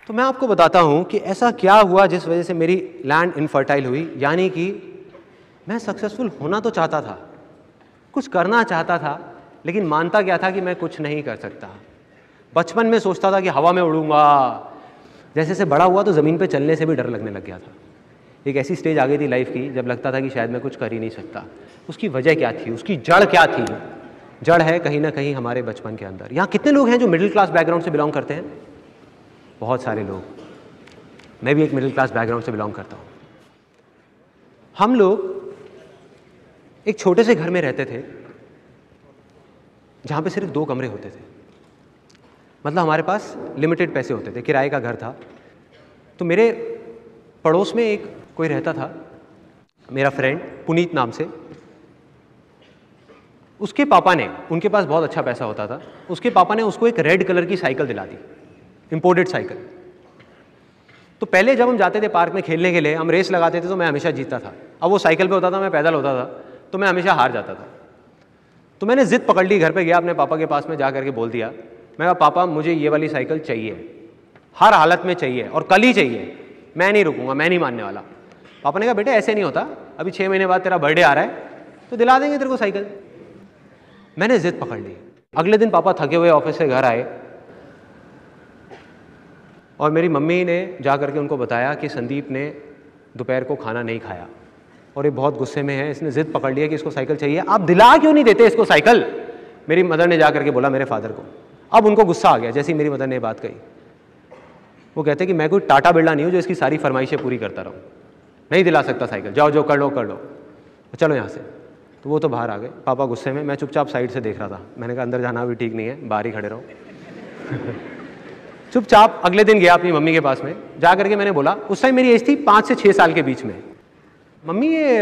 तो मैं आपको बताता हूँ कि ऐसा क्या हुआ जिस वजह से मेरी लैंड इनफर्टाइल हुई। यानी कि मैं सक्सेसफुल होना तो चाहता था, कुछ करना चाहता था, लेकिन मानता क्या था कि मैं कुछ नहीं कर सकता। बचपन में सोचता था कि हवा में उड़ूंगा। जैसे जैसे बड़ा हुआ तो ज़मीन पे चलने से भी डर लगने लग गया था। एक ऐसी स्टेज आ गई थी लाइफ की जब लगता था कि शायद मैं कुछ कर ही नहीं सकता। उसकी वजह क्या थी, उसकी जड़ क्या थी? जड़ है कहीं ना कहीं हमारे बचपन के अंदर। यहाँ कितने लोग हैं जो मिडिल क्लास बैकग्राउंड से बिलोंग करते हैं? बहुत सारे लोग। मैं भी एक मिडिल क्लास बैकग्राउंड से बिलोंग करता हूँ। हम लोग एक छोटे से घर में रहते थे जहाँ पे सिर्फ 2 कमरे होते थे। मतलब हमारे पास लिमिटेड पैसे होते थे, किराए का घर था। तो मेरे पड़ोस में एक कोई रहता था, मेरा फ्रेंड पुनीत नाम से। उसके पापा ने, उनके पास बहुत अच्छा पैसा होता था, उसके पापा ने उसको एक रेड कलर की साइकिल दिला दी, इंपोर्टेड साइकिल। तो पहले जब हम जाते थे पार्क में खेलने के लिए, हम रेस लगाते थे तो मैं हमेशा जीतता था। अब वो साइकिल पे होता था, मैं पैदल होता था, तो मैं हमेशा हार जाता था। तो मैंने जिद पकड़ ली, घर पे गया अपने पापा के पास में, जा करके बोल दिया, मैं कहा पापा मुझे ये वाली साइकिल चाहिए, हर हालत में चाहिए और कल ही चाहिए, मैं नहीं रुकूंगा, मैं नहीं मानने वाला। पापा ने कहा बेटा ऐसे नहीं होता, अभी 6 महीने बाद तेरा बर्थडे आ रहा है तो दिला देंगे तेरे को साइकिल। मैंने जिद पकड़ ली। अगले दिन पापा थके हुए ऑफिस से घर आए और मेरी मम्मी ने जा करके उनको बताया कि संदीप ने दोपहर को खाना नहीं खाया और ये बहुत गुस्से में है, इसने जिद पकड़ लिया कि इसको साइकिल चाहिए, आप दिला क्यों नहीं देते इसको साइकिल? मेरी मदर ने जा करके बोला मेरे फादर को। अब उनको गुस्सा आ गया जैसे ही मेरी मदर ने बात कही। वो कहते कि मैं कोई टाटा बिरला नहीं हूँ जो इसकी सारी फरमाइशें पूरी करता रहूँ, नहीं दिला सकता साइकिल, जाओ जो कर लो कर लो, चलो यहाँ से। तो वो तो बाहर आ गए, पापा गुस्से में। मैं चुपचाप साइड से देख रहा था। मैंने कहा अंदर जाना भी ठीक नहीं है, बाहर ही खड़े रहो। चुपचाप अगले दिन गया अपनी मम्मी के पास में, जा करके मैंने बोला, उस टाइम मेरी एज थी 5 से 6 साल के बीच में, मम्मी ये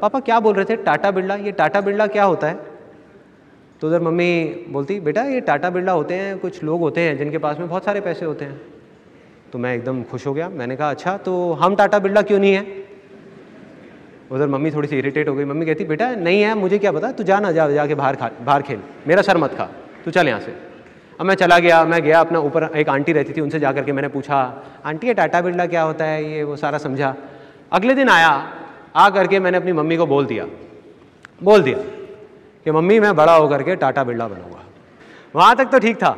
पापा क्या बोल रहे थे टाटा बिरला, ये टाटा बिरला क्या होता है? तो उधर मम्मी बोलती बेटा ये टाटा बिरला होते हैं, कुछ लोग होते हैं जिनके पास में बहुत सारे पैसे होते हैं। तो मैं एकदम खुश हो गया। मैंने कहा अच्छा तो हम टाटा बिरला क्यों नहीं है? उधर मम्मी थोड़ी सी इरिटेट हो गई। मम्मी कहती बेटा नहीं है, मुझे क्या पता, तू जा जाके बाहर खेल, मेरा सर मत खा, तू चल यहाँ से। अब मैं चला गया। मैं गया अपना, ऊपर एक आंटी रहती थी, उनसे जा करके मैंने पूछा आंटी ये टाटा बिरला क्या होता है, ये वो सारा समझा। अगले दिन आया, आ करके मैंने अपनी मम्मी को बोल दिया कि मम्मी मैं बड़ा होकर के टाटा बिरला बनूंगा। वहाँ तक तो ठीक था।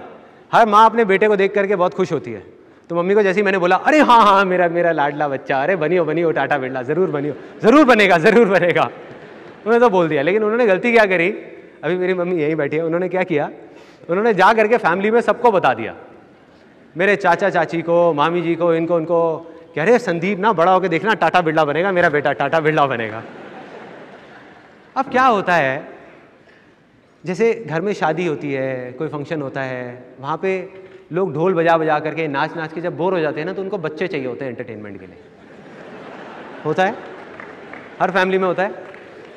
हर माँ अपने बेटे को देख करके बहुत खुश होती है। तो मम्मी को जैसे ही मैंने बोला अरे हाँ हाँ मेरा लाडला बच्चा, अरे बनियो टाटा बिरला, ज़रूर बनियो, ज़रूर बनेगा उन्होंने तो बोल दिया। लेकिन उन्होंने गलती क्या करी, अभी मेरी मम्मी यहीं बैठी है, उन्होंने क्या किया, उन्होंने जा करके फैमिली में सबको बता दिया, मेरे चाचा चाची को, मामी जी को, इनको उनको, कह रहे संदीप ना बड़ा होकर देखना टाटा बिरला बनेगा, मेरा बेटा टाटा बिरला बनेगा। अब क्या होता है, जैसे घर में शादी होती है, कोई फंक्शन होता है, वहाँ पे लोग ढोल बजा बजा करके नाच नाच के जब बोर हो जाते हैं ना, तो उनको बच्चे चाहिए होते हैं एंटरटेनमेंट के लिए। होता है, हर फैमिली में होता है।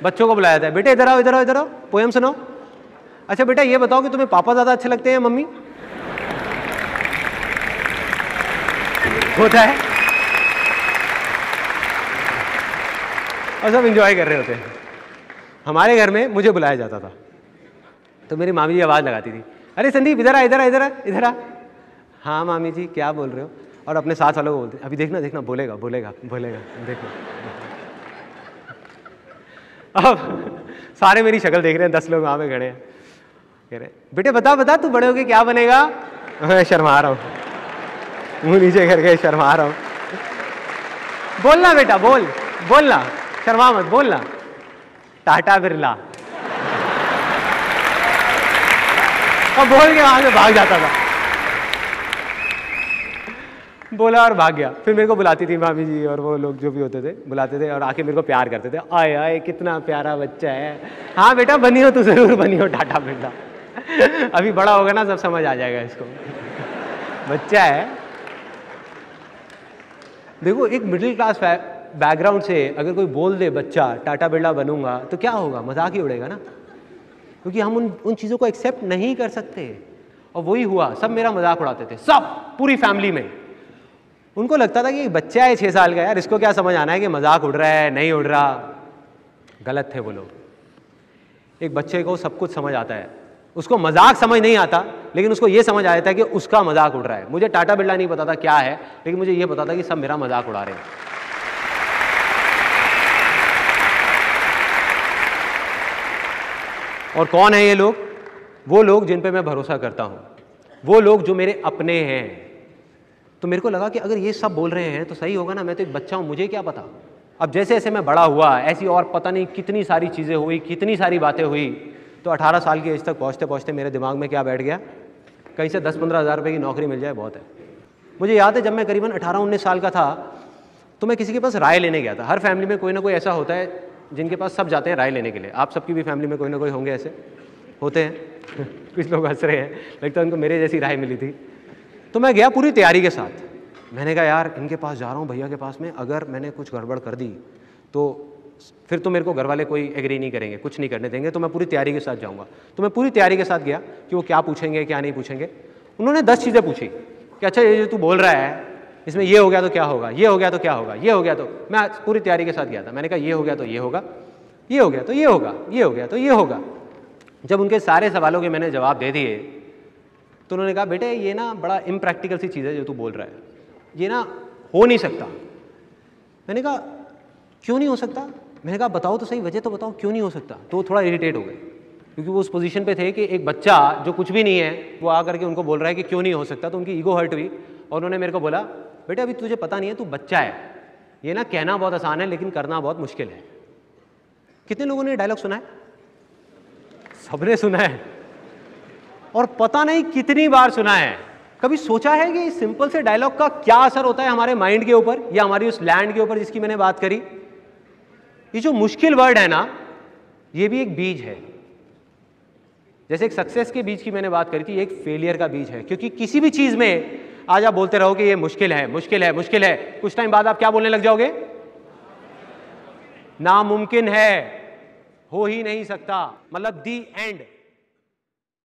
बच्चों को बुलाया जाता है, बेटे इधर आओ इधर आओ इधर आओ, पोएम सुनो। अच्छा बेटा ये बताओ कि तुम्हें पापा ज़्यादा अच्छे लगते हैं मम्मी? होता है, और सब एंजॉय कर रहे होते हैं। हमारे घर में मुझे बुलाया जाता था तो मेरी मामी जी आवाज़ लगाती थी, अरे संदीप इधर आ इधर आ इधर आ इधर आ। हाँ मामी जी क्या बोल रहे हो? और अपने साथ वालों को बोलते, अभी देखना देखना बोलेगा देखो। अब सारे मेरी शक्ल देख रहे हैं, 10 लोग वहाँ पे खड़े हैं, कह रहे बेटे बता तू बड़े होके क्या बनेगा? मैं शर्मा रहा हूँ, मुँह नीचे करके शर्मा रहा हूँ। बोलना बेटा बोलना, शर्मा मत, बोलना टाटा बिरला। और बोल के वहां से भाग जाता था, बोला और भाग गया। फिर मेरे को बुलाती थी मामी जी और वो लोग जो भी होते थे, बुलाते थे और आके मेरे को प्यार करते थे, आए आए कितना प्यारा बच्चा है, हाँ बेटा बनियो, तू जरूर बनियो टाटा बिरला। अभी बड़ा होगा ना सब समझ आ जाएगा इसको, बच्चा है। देखो एक मिडिल क्लास बैकग्राउंड से अगर कोई बोल दे बच्चा टाटा बिरला बनूंगा तो क्या होगा, मजाक ही उड़ेगा ना, क्योंकि हम उन चीज़ों को एक्सेप्ट नहीं कर सकते। और वही हुआ, सब मेरा मजाक उड़ाते थे, सब पूरी फैमिली में। उनको लगता था कि बच्चा है 6 साल का, यार इसको क्या समझ आना है कि मजाक उड़ रहा है नहीं उड़ रहा। गलत थे वो लोग। एक बच्चे को सब कुछ समझ आता है, उसको मजाक समझ नहीं आता, लेकिन उसको ये समझ आया था कि उसका मजाक उड़ रहा है। मुझे टाटा बिरला नहीं पता था क्या है, लेकिन मुझे ये पता था कि सब मेरा मजाक उड़ा रहे हैं। और कौन है ये लोग? वो लोग जिन पे मैं भरोसा करता हूं, वो लोग जो मेरे अपने हैं। तो मेरे को लगा कि अगर ये सब बोल रहे हैं तो सही होगा ना, मैं तो एक बच्चा हूं, मुझे क्या पता। अब जैसे जैसे मैं बड़ा हुआ, ऐसी और पता नहीं कितनी सारी चीज़ें हुई, कितनी सारी बातें हुई। तो 18 साल की एज तक पहुँचते पहुँचते मेरे दिमाग में क्या बैठ गया, कहीं से 10-15 हज़ार रुपये की नौकरी मिल जाए बहुत है। मुझे याद है जब मैं करीबन 18-19 साल का था तो मैं किसी के पास राय लेने गया था। हर फैमिली में कोई ना कोई ऐसा होता है जिनके पास सब जाते हैं राय लेने के लिए। आप सबकी भी फैमिली में कोई ना कोई होंगे, ऐसे होते हैं। कुछ लोग हंस रहे हैं, लगता है उनको मेरे जैसी राय मिली थी। तो मैं गया पूरी तैयारी के साथ। मैंने कहा यार इनके पास जा रहा हूँ, भैया के पास में, अगर मैंने कुछ गड़बड़ कर दी तो फिर तो मेरे को घर वाले कोई एग्री नहीं करेंगे, कुछ नहीं करने देंगे, तो मैं पूरी तैयारी के साथ जाऊँगा। तो मैं पूरी तैयारी के साथ गया कि वो क्या पूछेंगे क्या नहीं पूछेंगे। उन्होंने 10 चीज़ें पूछी कि अच्छा ये जो तू बोल रहा है इसमें ये हो गया तो क्या होगा, ये हो गया तो क्या होगा, ये हो गया तो। मैं पूरी तैयारी के साथ गया था। मैंने कहा ये हो गया तो ये होगा, ये हो गया तो ये होगा, ये हो गया तो ये होगा। जब उनके सारे सवालों के मैंने जवाब दे दिए तो उन्होंने कहा बेटे ये ना बड़ा इम्प्रैक्टिकल सी चीज़ है जो तू बोल रहा है, ये ना हो नहीं सकता। मैंने कहा क्यों नहीं हो सकता? मैंने कहा बताओ तो सही, वजह तो बताओ क्यों नहीं हो सकता। तो वो थोड़ा इरिटेट हो गए क्योंकि वो उस पोजीशन पे थे कि एक बच्चा जो कुछ भी नहीं है वो आकर के उनको बोल रहा है कि क्यों नहीं हो सकता। तो उनकी ईगो हर्ट हुई और उन्होंने मेरे को बोला बेटा अभी तुझे पता नहीं है, तू बच्चा है, ये ना कहना बहुत आसान है लेकिन करना बहुत मुश्किल है। कितने लोगों ने डायलॉग सुना है? सबने सुना है, और पता नहीं कितनी बार सुना है। कभी सोचा है कि इस सिंपल से डायलॉग का क्या असर होता है हमारे माइंड के ऊपर या हमारी उस लैंड के ऊपर जिसकी मैंने बात करी? ये जो मुश्किल वर्ड है ना, ये भी एक बीज है। जैसे एक सक्सेस के बीज की मैंने बात करी थी, एक फेलियर का बीज है। क्योंकि किसी भी चीज में आज आप बोलते रहो कि ये मुश्किल है, मुश्किल है, मुश्किल है, कुछ टाइम बाद आप क्या बोलने लग जाओगे? नामुमकिन है, हो ही नहीं सकता, मतलब दी एंड।